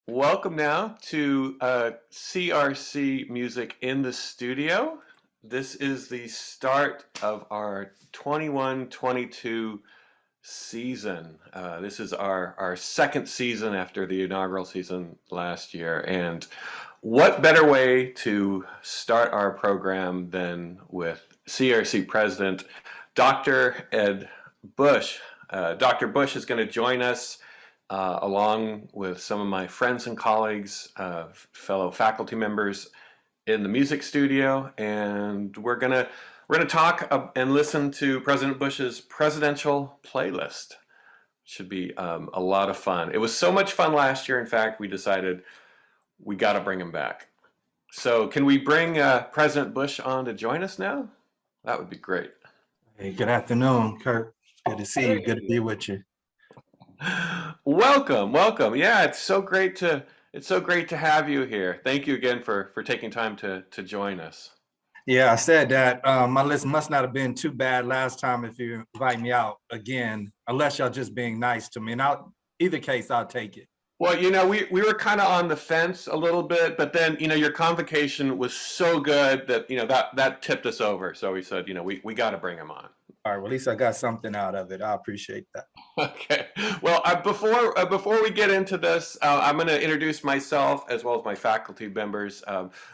Welcome now to CRC Music in the Studio. This is the start of our 21-22 season. This is our second season after the inaugural season last year. And what better way to start our program than with CRC President Dr. Ed Bush. Dr. Bush is going to join us along with some of my friends and colleagues, fellow faculty members in the music studio, and we're gonna talk and listen to President Bush's presidential playlist. Should be a lot of fun. It was so much fun last year. In fact, we decided we got to bring him back. So, can we bring President Bush on to join us now? That would be great. Hey, good afternoon, Kurt. Good to see you. Good to be with you. Welcome, welcome. Yeah, it's so great to have you here. Thank you again for taking time to join us. Yeah, I said that my list must not have been too bad last time if you invite me out again, unless you're just being nice to me. And either case, I'll take it. Well, we were kind of on the fence a little bit, but then, your convocation was so good that, that tipped us over. So we said, we got to bring him on. All right, well, at least I got something out of it. I appreciate that. Okay. Well, before we get into this, I'm going to introduce myself as well as my faculty members.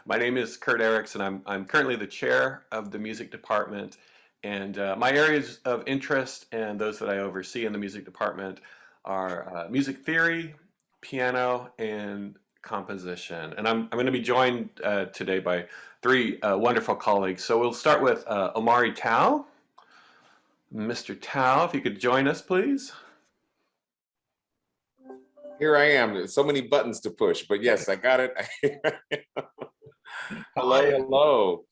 My name is Kurt Erickson. I'm currently the chair of the music department, and my areas of interest and those that I oversee in the music department are music theory, piano, and composition. And I'm going to be joined today by three wonderful colleagues. So we'll start with Omari Tao. Mr. Tao, if you could join us, please. Here I am. There's so many buttons to push, but yes, I got it. Hello.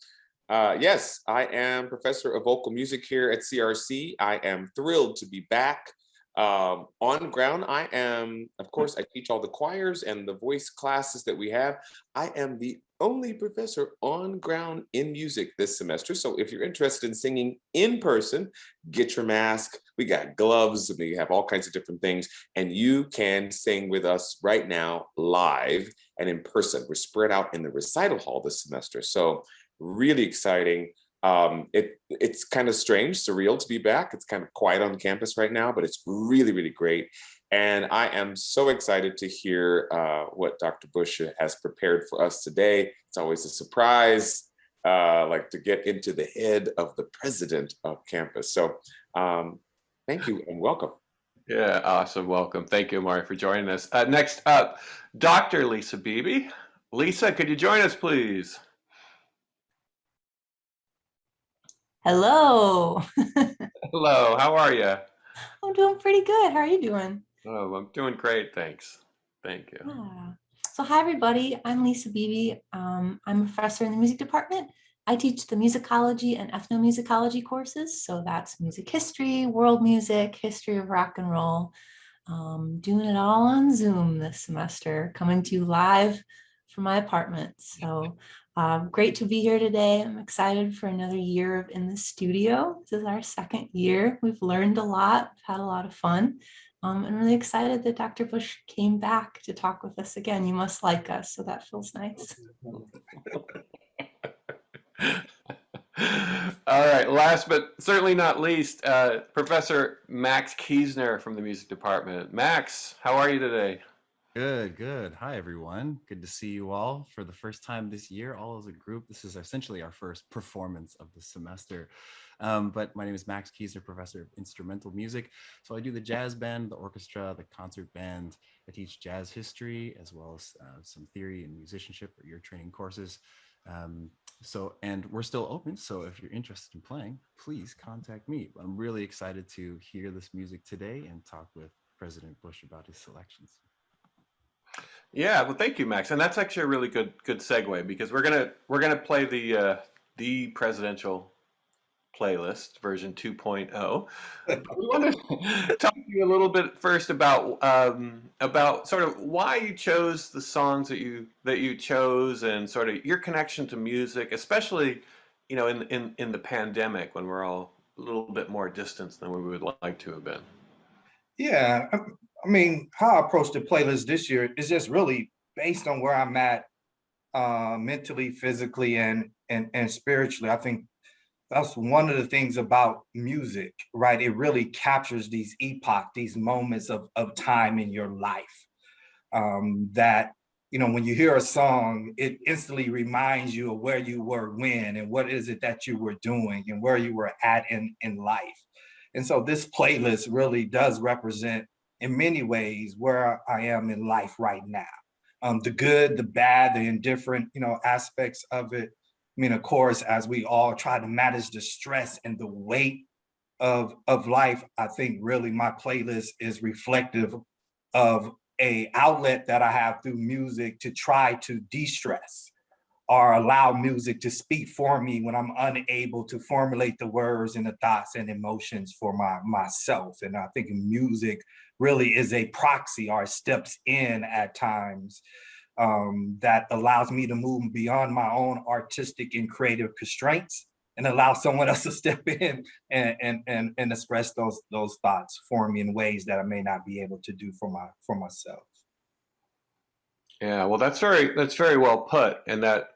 Yes, I am professor of vocal music here at CRC. I am thrilled to be back. On ground, of course, I teach all the choirs and the voice classes that we have. I am the only professor on ground in music this semester. So if you're interested in singing in person, get your mask. We got gloves, and we have all kinds of different things. And you can sing with us right now, live and in person. We're spread out in the recital hall this semester. So really exciting. It's kind of strange, surreal to be back. It's kind of quiet on campus right now, but it's really, really great. And I am so excited to hear what Dr. Bush has prepared for us today. It's always a surprise, like to get into the head of the president of campus. So thank you and welcome. Yeah, awesome. Welcome. Thank you, Amari, for joining us. Next up, Dr. Lisa Beebe. Lisa, could you join us, please? Hello. Hello, how are you? I'm doing pretty good. How are you doing? Oh, I'm doing great, thanks. Thank you. Yeah. So hi, everybody. I'm Lisa Beebe. I'm a professor in the music department. I teach the musicology and ethnomusicology courses. So that's music history, world music, history of rock and roll. Doing it all on Zoom this semester, coming to you live from my apartment. So great to be here today. I'm excited for another year in the studio. This is our second year. We've learned a lot, had a lot of fun. I'm really excited that Dr. Bush came back to talk with us again. You must like us, so that feels nice. All right, last but certainly not least, Professor Max Keisner from the music department. Max, how are you today? Good. Hi, everyone. Good to see you all for the first time this year, all as a group. This is essentially our first performance of the semester. But my name is Max Keisner, professor of instrumental music. So I do the jazz band, the orchestra, the concert band. I teach jazz history, as well as some theory and musicianship or ear training courses. And we're still open. So if you're interested in playing, please contact me. I'm really excited to hear this music today and talk with President Bush about his selections. Yeah, well, thank you, Max, and that's actually a really good segue, because we're gonna play the presidential playlist version 2.0. We want to talk to you a little bit first about sort of why you chose the songs that you chose, and sort of your connection to music, especially in the pandemic when we're all a little bit more distant than we would like to have been. Yeah, I mean, how I approach the playlist this year is just really based on where I'm at mentally, physically, and spiritually. I think that's one of the things about music, right? It really captures these epoch, these moments of time in your life. That, you know, when you hear a song, it instantly reminds you of where you were when and what is it that you were doing and where you were at in life. And so this playlist really does represent in many ways where I am in life right now. The good, the bad, the indifferent, you know, aspects of it. I mean, of course, as we all try to manage the stress and the weight of life, I think really my playlist is reflective of a outlet that I have through music to try to de-stress or allow music to speak for me when I'm unable to formulate the words and the thoughts and emotions for myself. And I think music really is a proxy or steps in at times that allows me to move beyond my own artistic and creative constraints and allow someone else to step in and express those thoughts for me in ways that I may not be able to do for myself. Yeah, well, that's very well put, and that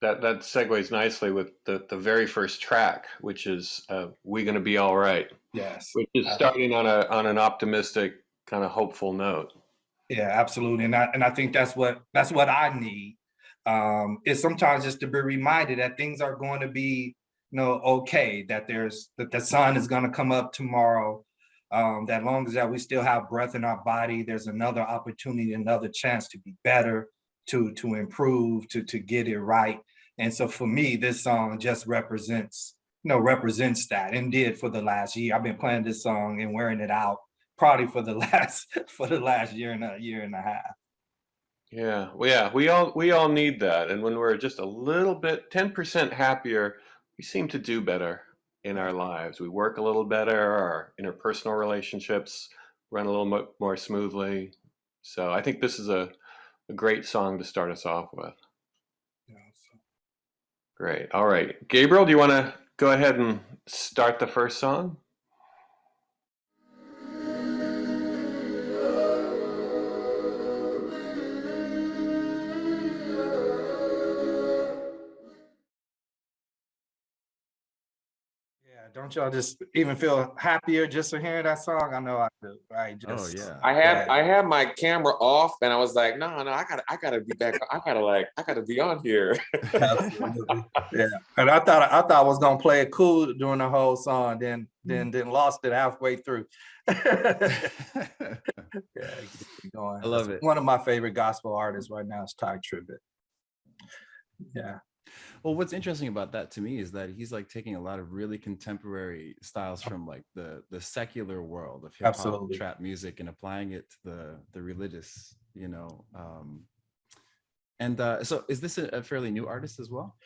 segues nicely with the very first track, which is "We Gonna Be All Right," Yes, which is starting on an optimistic, kind of hopeful note. yeah, absolutely, and I think that's what I need. Is sometimes just to be reminded that things are going to be, you know, okay. That the sun is going to come up tomorrow. That long as that we still have breath in our body, there's another opportunity, another chance to be better, to improve, to get it right. And so for me, this song just represents that, and did for the last year. I've been playing this song and wearing it out probably for the last year and a half. Yeah, well, yeah, we all need that, and when we're just a little bit 10% happier, we seem to do better in our lives. We work a little better, our interpersonal relationships run a little more smoothly. So I think this is a great song to start us off with. Yeah, so. Great. All right, Gabriel, do you want to go ahead and start the first song? Yeah, don't y'all just even feel happier just for hearing that song? I know I do. Right? Oh Just yeah. I had my camera off and I was like, no, I gotta be back. I gotta be on here. absolutely. Yeah. And I thought I was gonna play it cool during the whole song, then lost it halfway through. Yeah, keep going. I love it. One of my favorite gospel artists right now is Tye Tribbett. Yeah. Well, what's interesting about that to me is that he's like taking a lot of really contemporary styles from like the secular world of hip hop, Absolutely. trap music, and applying it to the religious, you know. So is this a fairly new artist as well?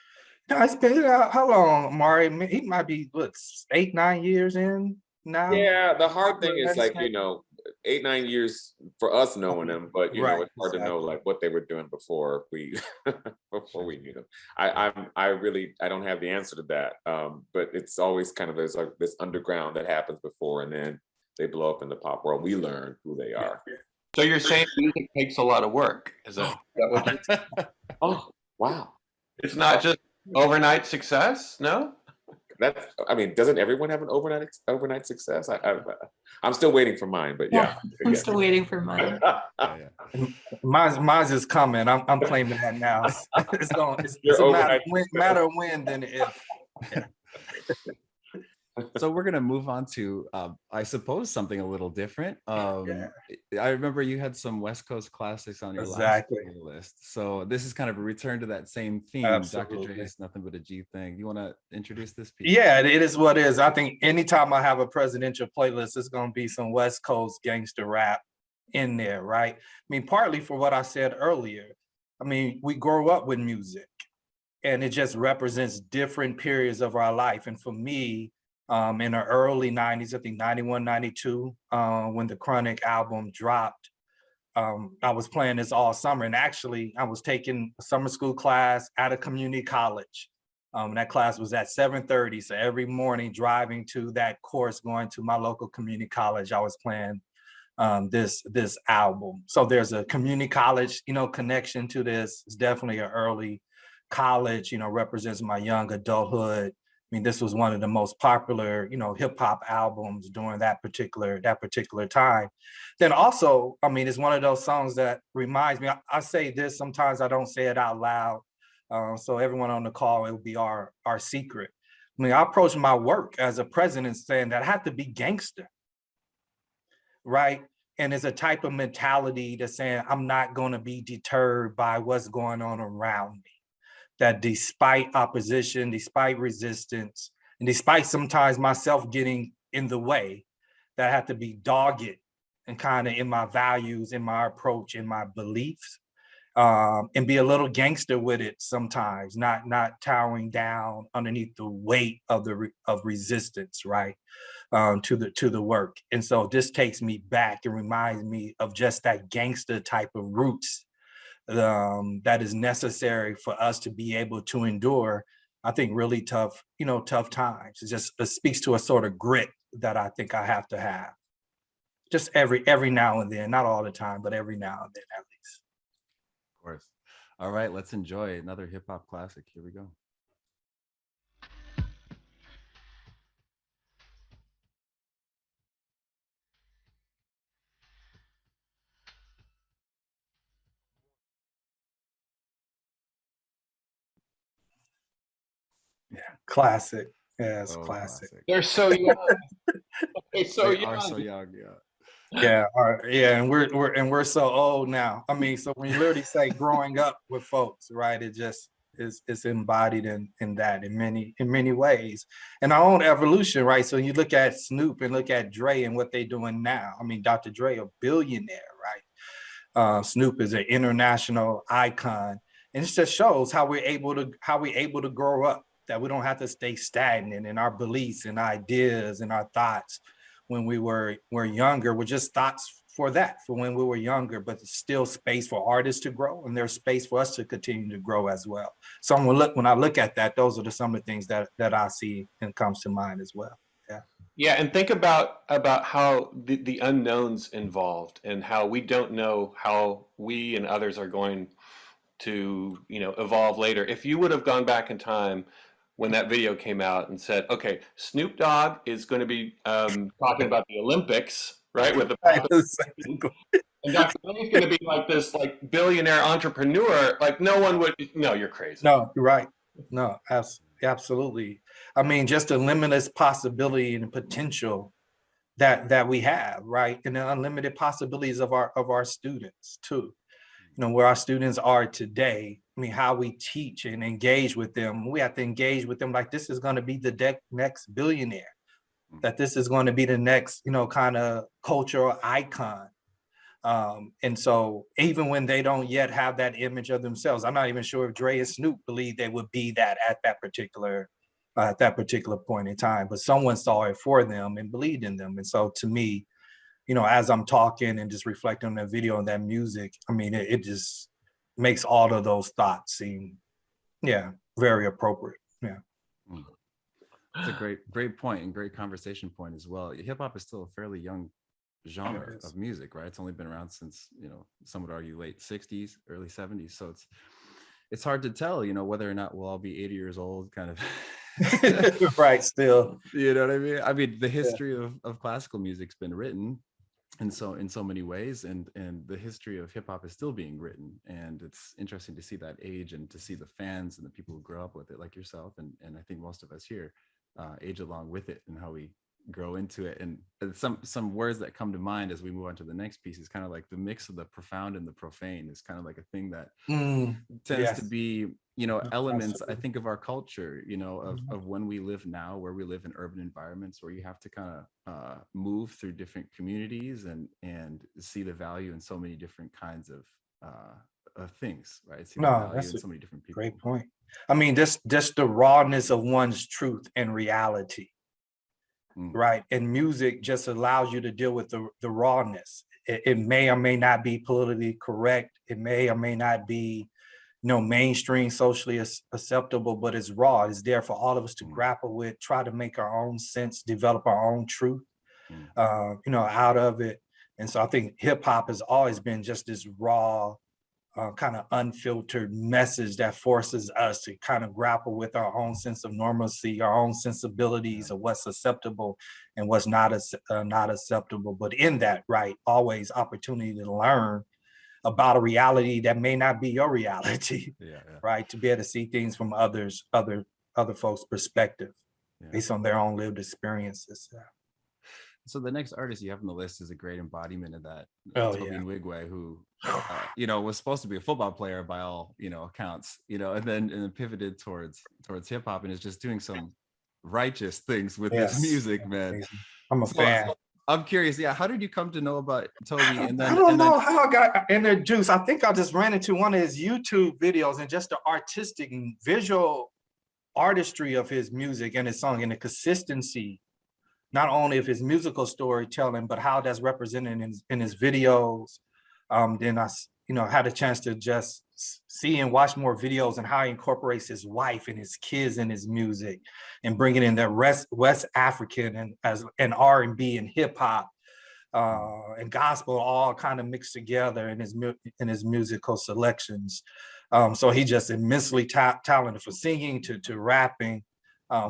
No, it's been how long, Mari? He might be 8, 9 years in now. Yeah, the hard thing is like, you know, 8, 9 years for us knowing them, but you know, it's hard to know like what they were doing before we knew them. I don't have the answer to that. But it's always kind of there's like this underground that happens before and then they blow up in the pop world. We learn who they are. So you're saying music takes a lot of work? Is that what you're saying? Oh, wow. It's not just overnight success? No? I mean, doesn't everyone have an overnight success? I'm still waiting for mine, but yeah. I'm still waiting for mine. Yeah. Mine's is coming. I'm claiming that now. It's a matter of when than if. Yeah. So we're gonna move on to, I suppose, something a little different. I remember you had some West Coast classics on your last list. So this is kind of a return to that same theme. Absolutely. Dr. Dre's Nothing But a G Thing. You want to introduce this piece? Yeah, it is what it is. I think anytime I have a presidential playlist, it's gonna be some West Coast gangster rap in there, right? I mean, partly for what I said earlier. I mean, we grow up with music and it just represents different periods of our life. And for me, in the early 90s, I think 91, 92, when the Chronic album dropped, I was playing this all summer. And actually, I was taking a summer school class at a community college. That class was at 7:30. So every morning driving to that course, going to my local community college, I was playing this album. So there's a community college, connection to this. It's definitely an early college, represents my young adulthood. I mean, this was one of the most popular, hip hop albums during that particular time. Then also, I mean, it's one of those songs that reminds me. I say this sometimes, I don't say it out loud. So everyone on the call, it will be our secret. I mean, I approach my work as a president saying that I have to be gangster, right? And it's a type of mentality that's saying I'm not going to be deterred by what's going on around me. That despite opposition, despite resistance, and despite sometimes myself getting in the way, that I have to be dogged and kind of in my values, in my approach, in my beliefs, and be a little gangster with it sometimes, not towering down underneath the weight of resistance, right? To the work. And so this takes me back and reminds me of just that gangster type of roots that is necessary for us to be able to endure, I think, really tough times. It speaks to a sort of grit that I think I have to have. Just every now and then, not all the time, but every now and then at least. Of course. All right, let's enjoy another hip hop classic. Here we go. Yeah, classic. Yes, Oh, classic. They're so young. They're so They young. are so young, yeah. Yeah, and we're so old now. I mean, so when you literally say growing up with folks, right? It just is embodied in that in many ways. And our own evolution, right? So you look at Snoop and look at Dre and what they're doing now. I mean, Dr. Dre, a billionaire, right? Snoop is an international icon, and it just shows how we're able to grow up. That we don't have to stay stagnant in our beliefs and ideas and our thoughts when we're younger. We're just thoughts for when we were younger, but there's still space for artists to grow, and there's space for us to continue to grow as well. So when I look at that, those are some of the things that I see and comes to mind as well. Yeah. Yeah, and think about how the unknowns involved and how we don't know how we and others are going to, evolve later. If you would have gone back in time when that video came out and said, okay, Snoop Dogg is going to be talking about the Olympics, right? With the and Dr. Dre's going to be like this billionaire entrepreneur, like no one would, no, you're crazy. No, you're right. No, absolutely. I mean, just the limitless possibility and potential that we have, right? And the unlimited possibilities of our students too. Where our students are today. I mean, how we teach and engage with them. We have to engage with them like this is going to be the next billionaire, that this is going to be the next, kind of cultural icon. And so even when they don't yet have that image of themselves, I'm not even sure if Dre and Snoop believe they would be that at that particular point in time, but someone saw it for them and believed in them. And so to me, as I'm talking and just reflecting on that video and that music, I mean, it just makes all of those thoughts seem, very appropriate. Yeah. It's a great point and great conversation point as well. Hip hop is still a fairly young genre of music, right? It's only been around since, some would argue late 60s, early 70s. So it's hard to tell, whether or not we'll all be 80 years old, kind of. Right, still. You know what I mean? I mean, the history of classical music's been written in so many ways, and the history of hip hop is still being written. And it's interesting to see that age and to see the fans and the people who grow up with it, like yourself, and I think most of us here age along with it, and how we grow into it. And some words that come to mind as we move on to the next piece is kind of like the mix of the profound and the profane is kind of like a thing that tends to be, elements, I think, of our culture, of when we live now, where we live in urban environments where you have to kind of move through different communities and see the value in so many different kinds of things, right? See the value in so many different people. Great point. I mean, just the rawness of one's truth and reality. Right. And music just allows you to deal with the rawness. It may or may not be politically correct. It may or may not be, mainstream, socially acceptable, but it's raw. It's there for all of us to grapple with, try to make our own sense, develop our own truth, out of it. And so I think hip hop has always been just this raw, kind of unfiltered message that forces us to kind of grapple with our own sense of normalcy, our own sensibilities of what's acceptable and what's not acceptable. But in that, right, always opportunity to learn about a reality that may not be your reality, Yeah, yeah, right? To be able to see things from other folks' perspective yeah. based on their own lived experiences. So the next artist you have on the list is a great embodiment of that. Oh, TOBE yeah. NWIGWE, who was supposed to be a football player by all accounts, and then pivoted towards hip hop and is just doing some righteous things with his Yes. music, man. Amazing. I'm a So fan. I'm curious, yeah, how did you come to know about TOBE? And I then don't know how I got introduced. I think I just ran into one of his YouTube videos and just the artistic and visual artistry of his music and his song and the consistency, not only of his musical storytelling, but how that's represented in his videos. Then I had a chance to just see and watch more videos and how he incorporates his wife and his kids in his music and bringing in that West African and R&B and hip hop and gospel all kind of mixed together in his musical selections. So he just immensely talented for singing to rapping.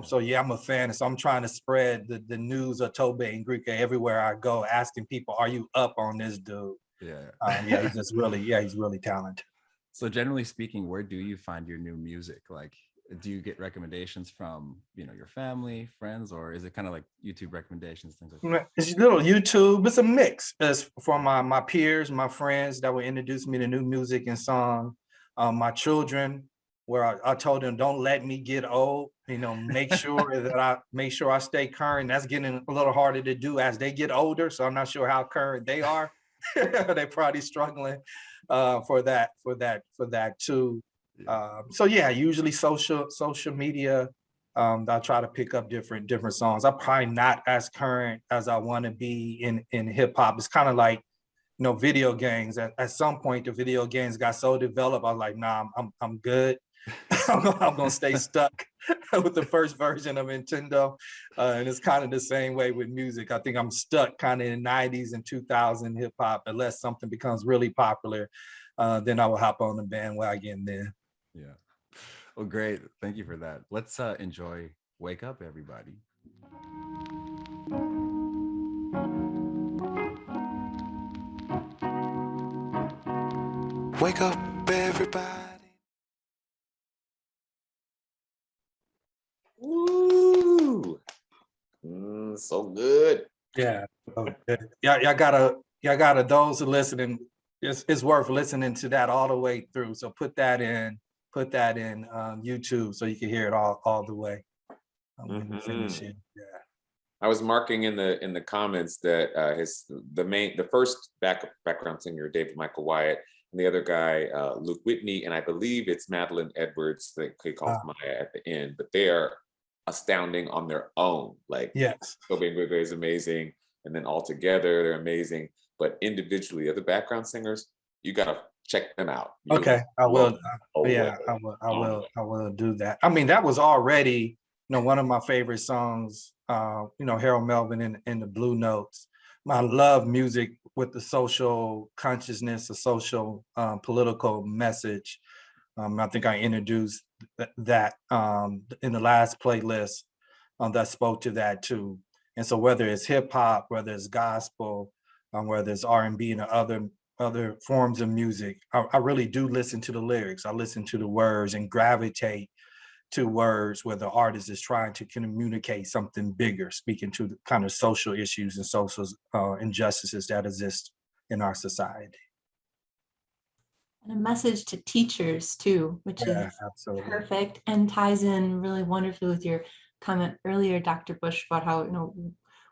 So yeah, I'm a fan. And so I'm trying to spread the news of TOBE and NWIGWE everywhere I go, asking people, are you up on this dude? Yeah. He's really talented. So generally speaking, where do you find your new music? Like, do you get recommendations from, your family, friends, or is it kind of like YouTube recommendations, things like that? It's a little YouTube. It's a mix. It's from my peers, my friends that will introduce me to new music and song. My children, where I told them, don't let me get old. Make sure I stay current. That's getting a little harder to do as they get older. So I'm not sure how current they are. They're probably struggling for that too. So yeah, usually social media. I try to pick up different songs. I'm probably not as current as I want to be in hip hop. It's kind of like, video games. At some point, the video games got so developed. I was like, nah, I'm good. I'm gonna stay stuck with the first version of Nintendo, and it's kind of the same way with music. I think I'm stuck kind of in the 90s and 2000 hip hop. Unless something becomes really popular, then I will hop on the bandwagon then. Yeah. Well, great. Thank you for that. Let's enjoy Wake Up, everybody. Wake up, everybody. Woo! So good. Yeah. Y'all gotta those who listening, it's worth listening to that all the way through. So put that in YouTube so you can hear it all the way. When we finish it. Yeah. I was marking in the comments that the first background singer, David Michael Wyatt, and the other guy, Luke Whitney, and I believe it's Madeline Edwards that he calls Maya at the end, but they are astounding on their own. Like, yes, TOBE NWIGWE is amazing, and then all together they're amazing, but individually, other background singers, you gotta check them out. Okay, I will. Yeah, I will do that. I mean, that was already, one of my favorite songs. Harold Melvin in the Blue Notes. I love music with the social consciousness, a social political message. I think I introduced that in the last playlist that spoke to that too. And so whether it's hip hop, whether it's gospel, whether it's R&B and other forms of music, I really do listen to the lyrics. I listen to the words and gravitate to words where the artist is trying to communicate something bigger, speaking to the kind of social issues and social injustices that exist in our society. And a message to teachers too, which is absolutely perfect and ties in really wonderfully with your comment earlier, Dr. Bush, about how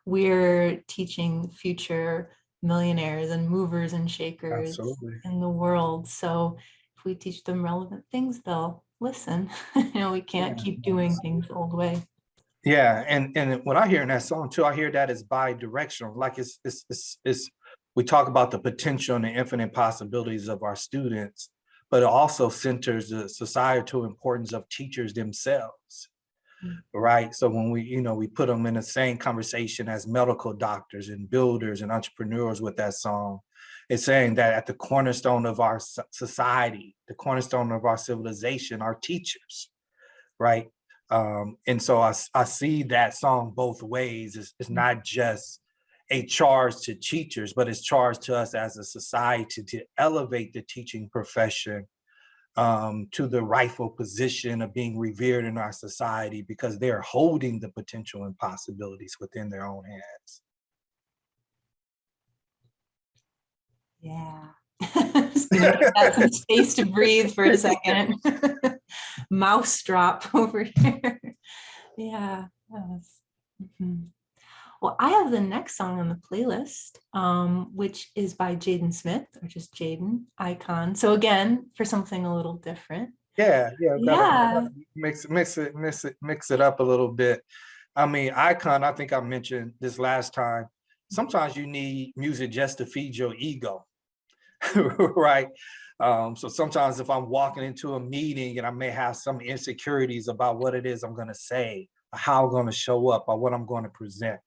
we're teaching future millionaires and movers and shakers in the world. So if we teach them relevant things, they'll listen. We can't keep doing things the old way. Yeah, and what I hear in that song too, I hear that it's bi-directional. Like it's we talk about the potential and the infinite possibilities of our students, but it also centers the societal importance of teachers themselves. right? So when we put them in the same conversation as medical doctors and builders and entrepreneurs with that song, it's saying that at the cornerstone of our society, the cornerstone of our civilization, are teachers, right? And so I see that song both ways. It's not just a charge to teachers, but it's charged to us as a society to elevate the teaching profession to the rightful position of being revered in our society, because they're holding the potential and possibilities within their own hands. Yeah. Just gonna give that some space to breathe for a second. Mouse drop over here. Yeah. Mhm. Well, I have the next song on the playlist, which is by Jaden Smith, or just Jaden, Icon. So again, for something a little different. Yeah, Yeah. gotta mix it up a little bit. I mean, Icon, I think I mentioned this last time. Sometimes you need music just to feed your ego, right? So sometimes if I'm walking into a meeting and I may have some insecurities about what it is I'm going to say, or how I'm going to show up, or what I'm going to present,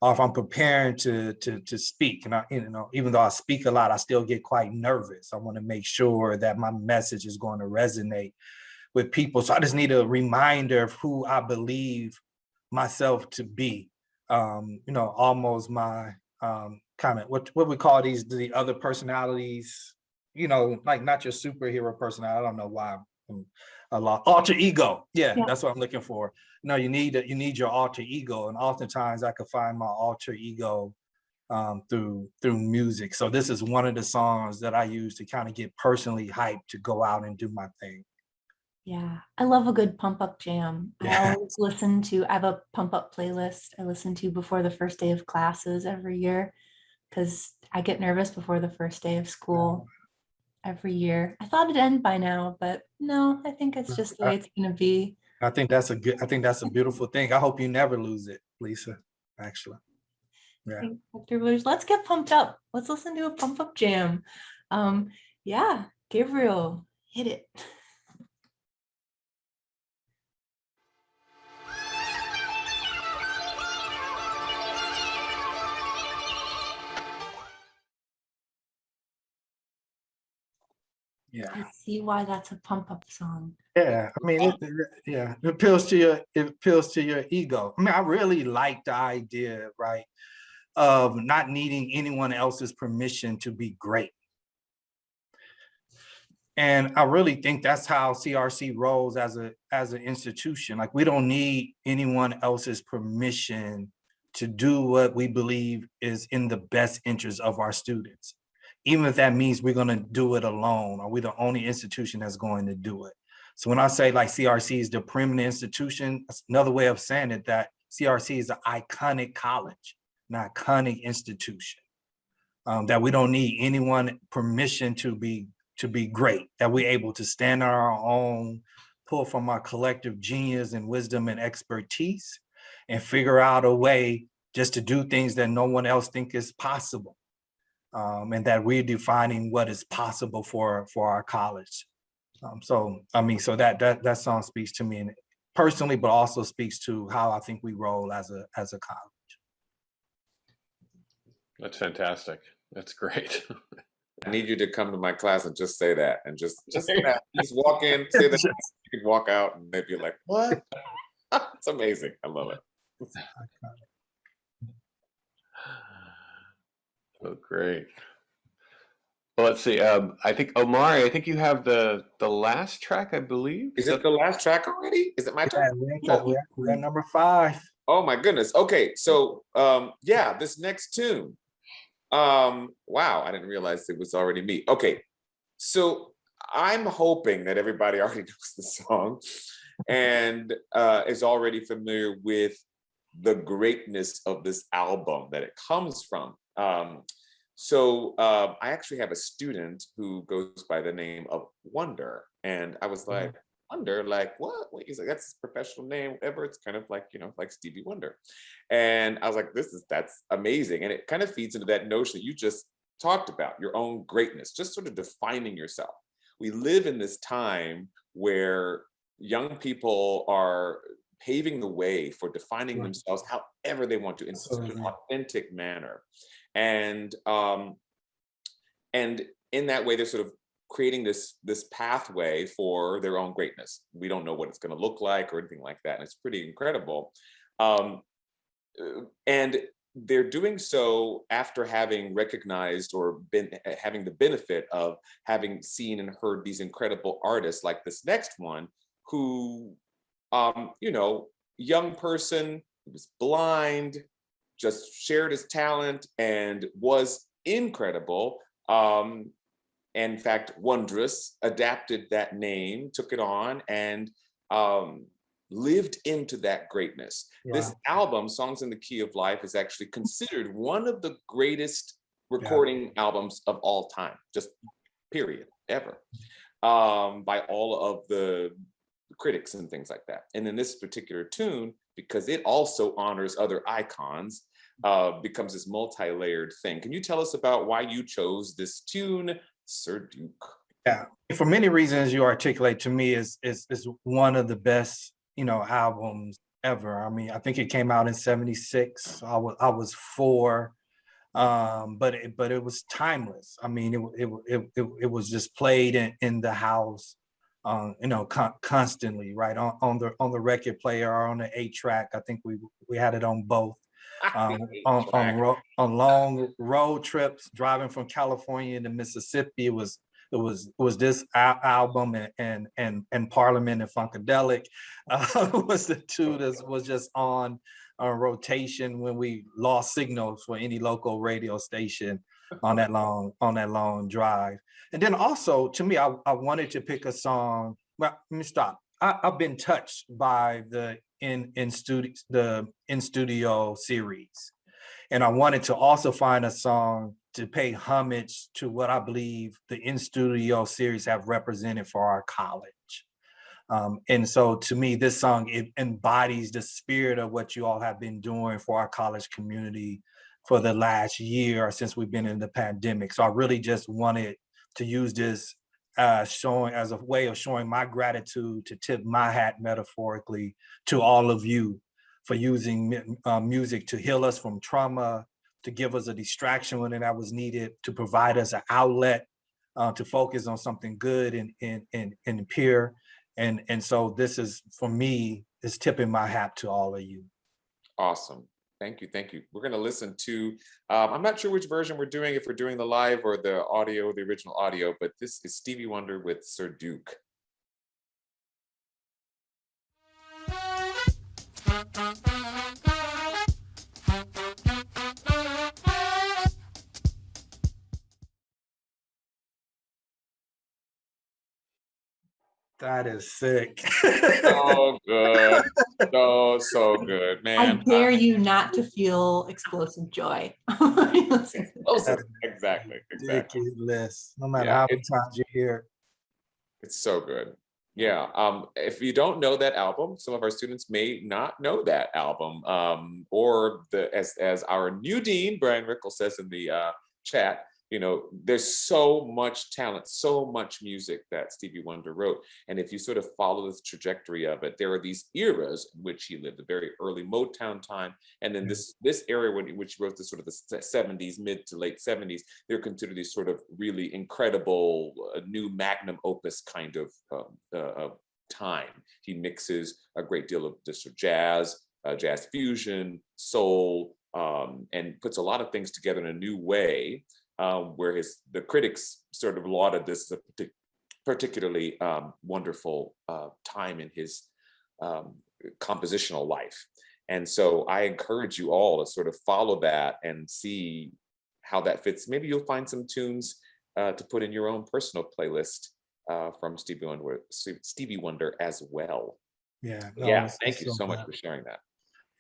or if I'm preparing to speak, and even though I speak a lot, I still get quite nervous. I want to make sure that my message is going to resonate with people. So I just need a reminder of who I believe myself to be. Almost my kind of what we call the other personalities, like not your superhero personality. I don't know why I'm a lot alter ego. Yeah, that's what I'm looking for. No, you need your alter ego, and oftentimes I could find my alter ego through music. So this is one of the songs that I use to kind of get personally hyped to go out and do my thing. Yeah, I love a good pump up jam. I always I have a pump up playlist I listen to before the first day of classes every year, because I get nervous before the first day of school every year. I thought it'd end by now, but no, I think it's just the way it's gonna be. I think that's a beautiful thing. I hope you never lose it, Lisa, actually. Yeah. Let's get pumped up. Let's listen to a pump up jam. Yeah, Gabriel, hit it. Yeah. I see why that's a pump up song. Yeah, I mean, it appeals to your ego. I mean, I really like the idea, right, of not needing anyone else's permission to be great. And I really think that's how CRC rolls as an institution. Like, we don't need anyone else's permission to do what we believe is in the best interest of our students, even if that means we're going to do it alone, or we're the only institution that's going to do it. So when I say like CRC is the preeminent institution, that's another way of saying it, that CRC is an iconic college, an iconic institution, that we don't need anyone permission to be great, that we're able to stand on our own, pull from our collective genius and wisdom and expertise, and figure out a way just to do things that no one else think is possible. And that we're defining what is possible for our college. So that song speaks to me personally, but also speaks to how I think we roll as a college. That's fantastic. That's great. I need you to come to my class and just say that, and just walk in, say that, you can walk out, and they'd be like, "What?" It's amazing. I love it. Oh, great. Well, let's see. I think Omari, I think you have the last track, I believe. Is it the last track already? Is it my turn? We're at number 5. Oh my goodness. Okay, so this next tune. Wow, I didn't realize it was already me. Okay, so I'm hoping that everybody already knows the song and is already familiar with the greatness of this album that it comes from. I actually have a student who goes by the name of Wonder, and I was like, Wonder, like what? He's like, that's his professional name, whatever. It's kind of like, like Stevie Wonder. And I was like, that's amazing. And it kind of feeds into that notion that you just talked about, your own greatness, just sort of defining yourself. We live in this time where young people are paving the way for defining Right. themselves however they want to in such an Absolutely. authentic manner. And in that way, they're sort of creating this pathway for their own greatness. We don't know what it's going to look like or anything like that, and it's pretty incredible. And they're doing so after having recognized or having the benefit of having seen and heard these incredible artists like this next one, who, you know, young person, was blind, just shared his talent and was incredible. In fact, wondrous, adapted that name, took it on, and lived into that greatness. This album, Songs in the Key of Life, is actually considered one of the greatest recording albums of all time, just period, ever, by all of the critics and things like that. And in this particular tune, because it also honors other icons, becomes this multi-layered thing. Can you tell us about why you chose this tune, Sir Duke? Yeah, for many reasons you articulate, to me is one of the best, you know, albums ever. I mean, I think it came out in '76. I was 4, but it was timeless. I mean, it was just played in the house, you know, constantly, right, on the record player or on the 8-track. I think we had it on both. On long road trips, driving from California to Mississippi, it was this album and Parliament and Funkadelic was the two that was just on rotation when we lost signals for any local radio station on that long drive. And then also, to me, I wanted to pick a song. Well, let me stop. I've been touched by the in studio series, and I wanted to also find a song to pay homage to what I believe the in studio series have represented for our college. And so to me, this song, it embodies the spirit of what you all have been doing for our college community for the last year since we've been in the pandemic. So I really just wanted to use this showing as a way of showing my gratitude, to tip my hat metaphorically to all of you for using music to heal us from trauma, to give us a distraction when that was needed, to provide us an outlet, to focus on something good and pure. And so this is, for me, is tipping my hat to all of you. Awesome. Thank you. Thank you. We're going to listen to, I'm not sure which version we're doing, if we're doing the live or the audio, the original audio, but this is Stevie Wonder with Sir Duke. That is sick. So good. So good, man. I dare you not to feel explosive joy. Explosive. Exactly. Ridiculous. No matter how many times you hear it. It's so good. Yeah. If you don't know that album, some of our students may not know that album. Or as our new dean, Brian Rickle, says in the chat, you know, there's so much talent, so much music that Stevie Wonder wrote. And if you sort of follow the trajectory of it, there are these eras in which he lived, the very early Motown time. And then this era in which he wrote this sort of the 70s, mid to late 70s, they're considered these sort of really incredible new magnum opus kind of time. He mixes a great deal of just jazz, jazz fusion, soul, and puts a lot of things together in a new way. Where the critics sort of lauded this as a particularly wonderful time in his compositional life. And so I encourage you all to sort of follow that and see how that fits. Maybe you'll find some tunes to put in your own personal playlist from Stevie Wonder as well. Yeah. Thank you so much for sharing that.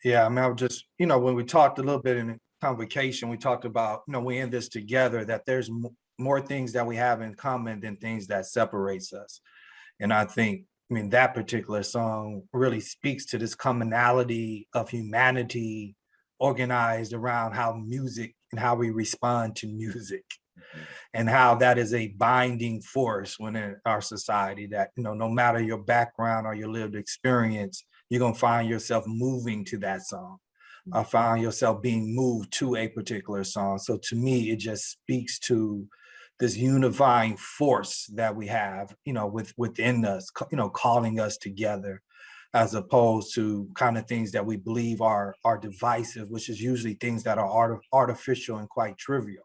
Yeah, I mean, I would just, you know, when we talked a little bit in the convocation, we talked about, you know, we in this together, that there's more things that we have in common than things that separates us. And I think, I mean, that particular song really speaks to this commonality of humanity organized around how music and how we respond to music, and how that is a binding force within our society, that, you know, no matter your background or your lived experience, you're gonna find yourself moving to that song. Or find yourself being moved to a particular song. So to me, it just speaks to this unifying force that we have, within us, calling us together, as opposed to kind of things that we believe are divisive, which is usually things that are artificial and quite trivial.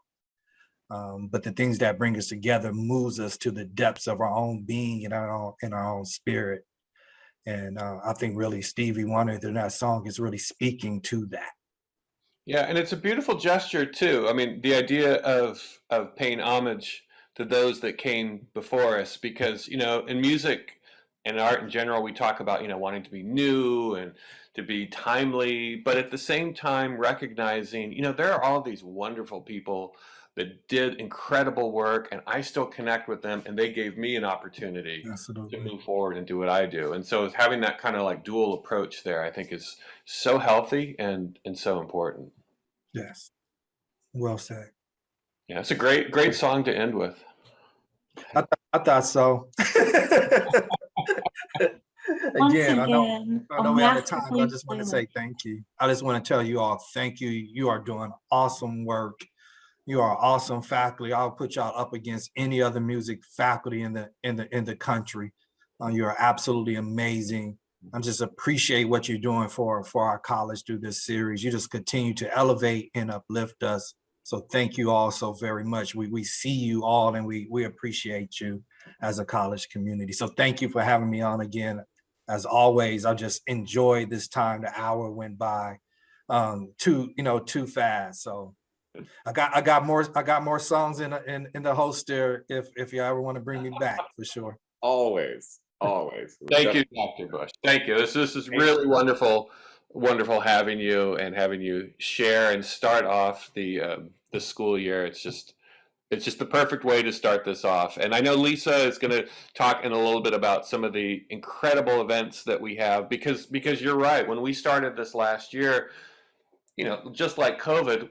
But the things that bring us together moves us to the depths of our own being and our own spirit. And I think really Stevie Wonder in that song is really speaking to that. Yeah, and it's a beautiful gesture too. I mean, the idea of paying homage to those that came before us, because in music and art in general, we talk about wanting to be new and to be timely, but at the same time recognizing there are all these wonderful people that did incredible work, and I still connect with them, and they gave me an opportunity to Absolutely. move forward and do what I do. And so having that kind of like dual approach there, I think is so healthy and so important. Yes. Well said. Yeah, it's a great song to end with. I thought so. Once Again, I know again, I a know we're out of time, but I masterfully just want to playlist. say thank you. I just want to tell you all thank you. You are doing awesome work. You are awesome faculty. I'll put y'all up against any other music faculty in the country. You are absolutely amazing. I just appreciate what you're doing for our college through this series. You just continue to elevate and uplift us. So thank you all so very much. We see you all, and we appreciate you as a college community. So thank you for having me on again. As always, I just enjoyed this time. The hour went by too fast. So I got more songs in the holster if you ever want to bring me back, for sure. Always. Thank you, Dr. Bush. Thank you. This is really wonderful having you and having you share and start off the school year. It's just the perfect way to start this off. And I know Lisa is going to talk in a little bit about some of the incredible events that we have, because you're right. When we started this last year, just like COVID,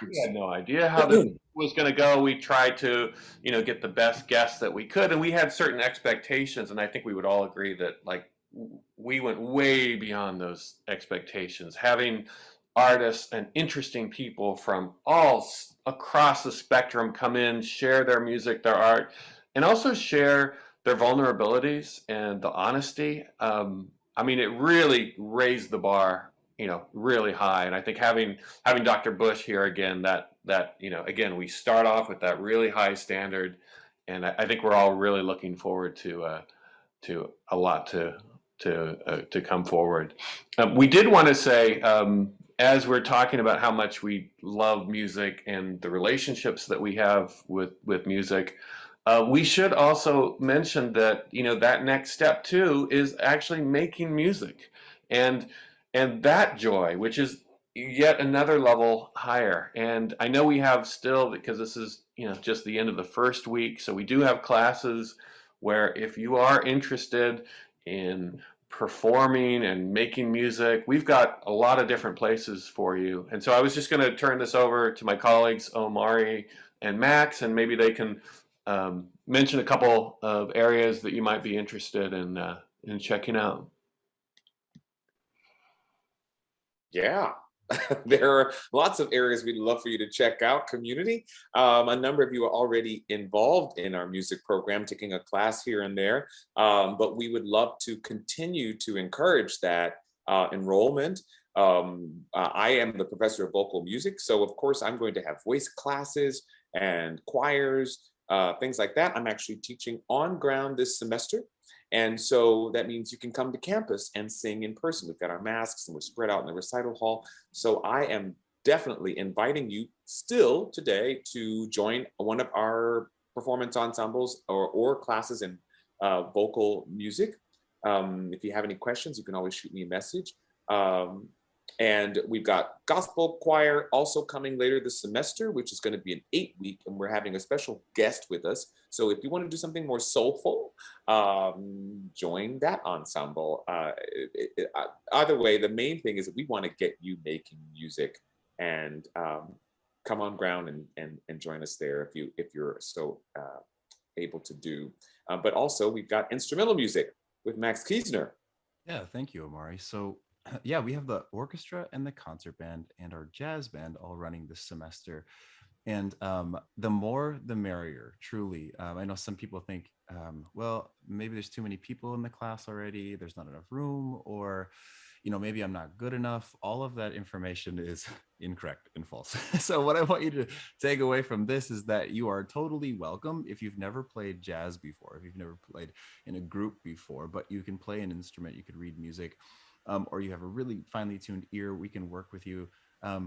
we had no idea how this was going to go. We tried to, get the best guests that we could, and we had certain expectations. And I think we would all agree that, like, we went way beyond those expectations. Having artists and interesting people from all across the spectrum come in, share their music, their art, and also share their vulnerabilities and the honesty. I mean, it really raised the bar, really high. And I think having Dr. Bush here again, that again, we start off with that really high standard, and I think we're all really looking forward to a lot to come forward. We did want to say, as we're talking about how much we love music and the relationships that we have with music, we should also mention that that next step too is actually making music, and that joy, which is yet another level higher. And I know we have still, because this is just the end of the first week, so we do have classes where if you are interested in performing and making music, we've got a lot of different places for you. And so I was just going to turn this over to my colleagues Omari and Max, and maybe they can mention a couple of areas that you might be interested in checking out. Yeah, there are lots of areas we'd love for you to check out, community. A number of you are already involved in our music program, taking a class here and there, but we would love to continue to encourage that enrollment. I am the professor of vocal music, so of course I'm going to have voice classes and choirs, things like that. I'm actually teaching on ground this semester. And so that means you can come to campus and sing in person. We've got our masks and we're spread out in the recital hall. So I am definitely inviting you still today to join one of our performance ensembles or classes in vocal music. If you have any questions, you can always shoot me a message. And we've got gospel choir also coming later this semester, which is going to be an 8-week, and we're having a special guest with us. So if you want to do something more soulful, join that ensemble. Either way, the main thing is that we want to get you making music, and come on ground and join us there if you're so able to do. But also we've got instrumental music with Max Keisner. Yeah, thank you, Amari. So, yeah, we have the orchestra and the concert band and our jazz band all running this semester. And the more, the merrier, truly. I know some people think, well, maybe there's too many people in the class already, there's not enough room, or, maybe I'm not good enough. All of that information is incorrect and false. So, what I want you to take away from this is that you are totally welcome if you've never played jazz before, if you've never played in a group before, but you can play an instrument, you could read music, or you have a really finely tuned ear, we can work with you.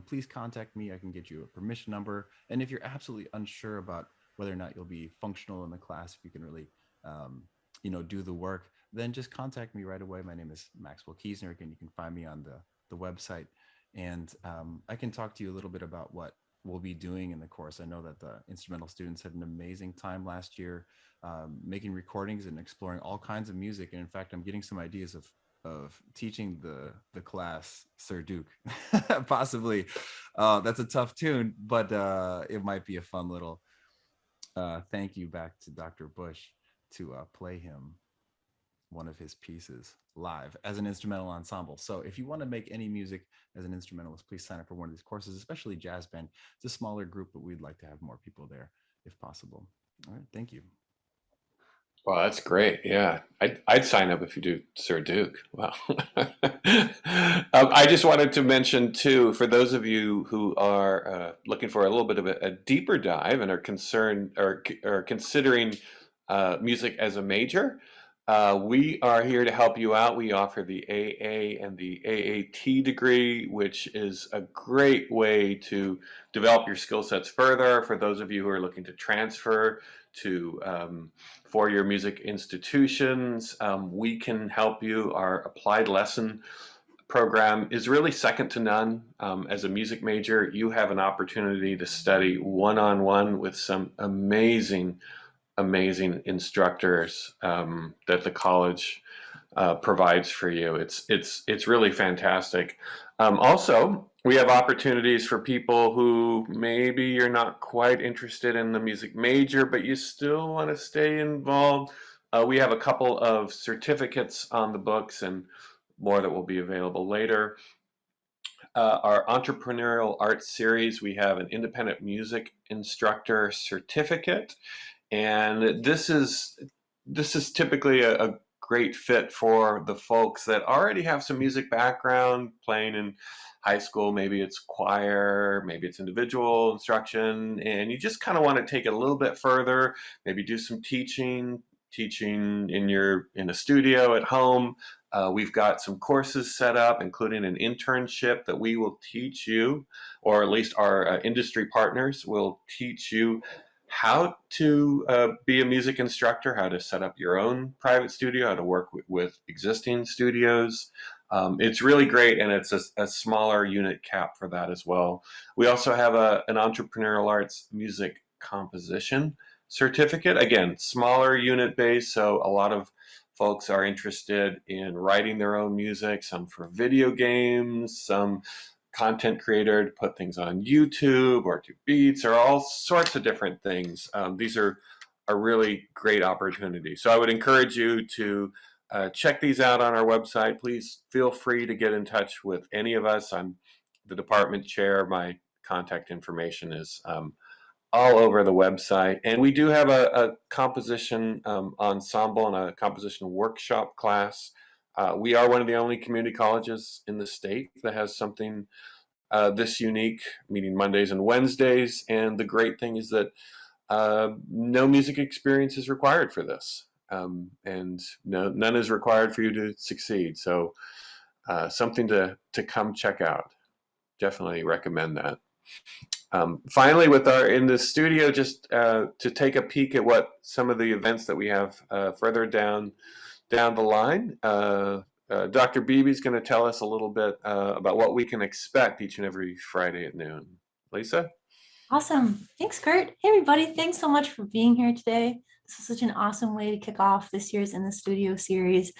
Please contact me. I can get you a permission number. And if you're absolutely unsure about whether or not you'll be functional in the class, if you can really, do the work, then just contact me right away. My name is Maxwell Keisner. Again, you can find me on the website. And I can talk to you a little bit about what we'll be doing in the course. I know that the instrumental students had an amazing time last year, making recordings and exploring all kinds of music. And in fact, I'm getting some ideas of teaching the class Sir Duke. Possibly that's a tough tune, but it might be a fun little thank you back to Dr. Bush to play him one of his pieces live as an instrumental ensemble. So if you want to make any music as an instrumentalist, please sign up for one of these courses, especially jazz band. It's a smaller group, but we'd like to have more people there if possible. All right, thank you. Well, that's great. Yeah, I'd sign up if you do Sir Duke. Wow. I just wanted to mention too, for those of you who are looking for a little bit of a deeper dive and are concerned or considering music as a major, we are here to help you out. We offer the AA and the AAT degree, which is a great way to develop your skill sets further. For those of you who are looking to transfer to four-year music institutions, we can help you. Our applied lesson program is really second to none. As a music major, you have an opportunity to study one-on-one with some amazing instructors that the college provides for you. It's really fantastic. Also, we have opportunities for people who maybe you're not quite interested in the music major, but you still want to stay involved. We have a couple of certificates on the books and more that will be available later. Our entrepreneurial arts series, we have an independent music instructor certificate. And this is typically a great fit for the folks that already have some music background, playing in high school. Maybe it's choir, maybe it's individual instruction, and you just kind of want to take it a little bit further. Maybe do some teaching in a studio at home. We've got some courses set up, including an internship that we will teach you, or at least our industry partners will teach you how to be a music instructor, how to set up your own private studio, how to work with existing studios. It's really great, and it's a smaller unit cap for that as well. We also have an entrepreneurial arts music composition certificate. Again, smaller unit base, so a lot of folks are interested in writing their own music, some for video games, some content creator to put things on YouTube or do beats or all sorts of different things. These are a really great opportunity. So I would encourage you to check these out on our website. Please feel free to get in touch with any of us. I'm the department chair. My contact information is all over the website. And we do have a composition ensemble and a composition workshop class. We are one of the only community colleges in the state that has something this unique, meeting Mondays and Wednesdays. And the great thing is that no music experience is required for this. And none is required for you to succeed. So something to come check out. Definitely recommend that. Finally, in the studio, just to take a peek at what some of the events that we have further down the line. Dr. Beebe is going to tell us a little bit about what we can expect each and every Friday at noon. Lisa? Awesome. Thanks, Kurt. Hey, everybody. Thanks so much for being here today. This is such an awesome way to kick off this year's In the Studio series.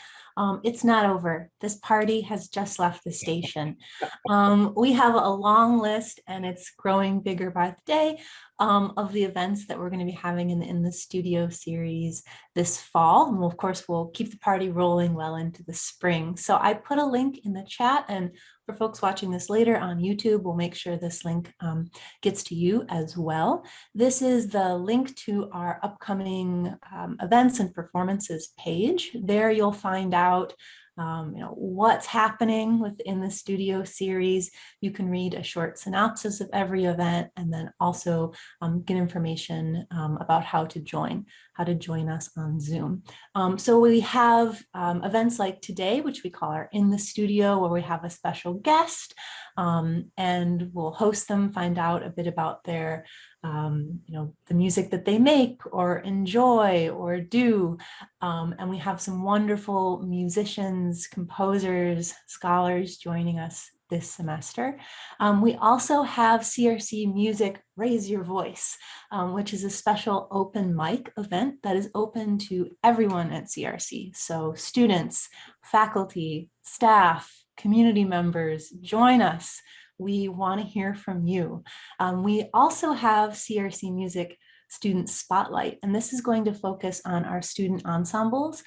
It's not over. This party has just left the station. We have a long list, and it's growing bigger by the day, of the events that we're going to be having in the Studio series this fall. And of course, we'll keep the party rolling well into the spring. So I put a link in the chat, and for folks watching this later on YouTube, we'll make sure this link gets to you as well. This is the link to our upcoming events and performances page. There you'll find out what's happening within the Studio series. You can read a short synopsis of every event, and then also get information about how to join us on Zoom. So we have events like today, which we call our In the Studio, where we have a special guest, and we'll host them, find out a bit about their the music that they make or enjoy or do. And we have some wonderful musicians, composers, scholars joining us this semester. We also have CRC Music Raise Your Voice, which is a special open mic event that is open to everyone at CRC. So students, faculty, staff, community members, join us. We want to hear from you. We also have CRC Music Student Spotlight, and this is going to focus on our student ensembles.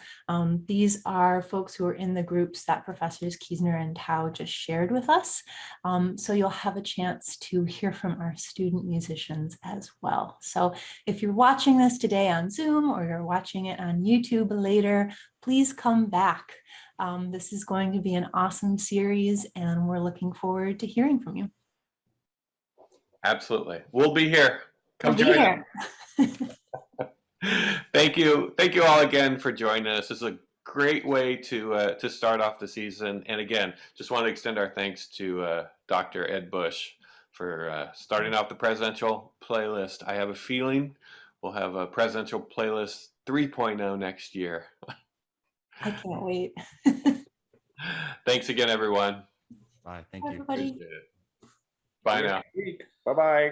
These are folks who are in the groups that Professors Keisner and Tye just shared with us. So you'll have a chance to hear from our student musicians as well. So if you're watching this today on Zoom, or you're watching it on YouTube later, please come back. This is going to be an awesome series, and we're looking forward to hearing from you. Absolutely. We'll be here. Come We'll be join here. us. Thank you. Thank you all again for joining us. This is a great way to start off the season. And again, just want to extend our thanks to Dr. Ed Bush for starting off the presidential playlist. I have a feeling we'll have a presidential playlist 3.0 next year. I can't wait. Thanks again, everyone. Bye. Thank Bye, you. everybody. Appreciate it. Bye now. Bye-bye.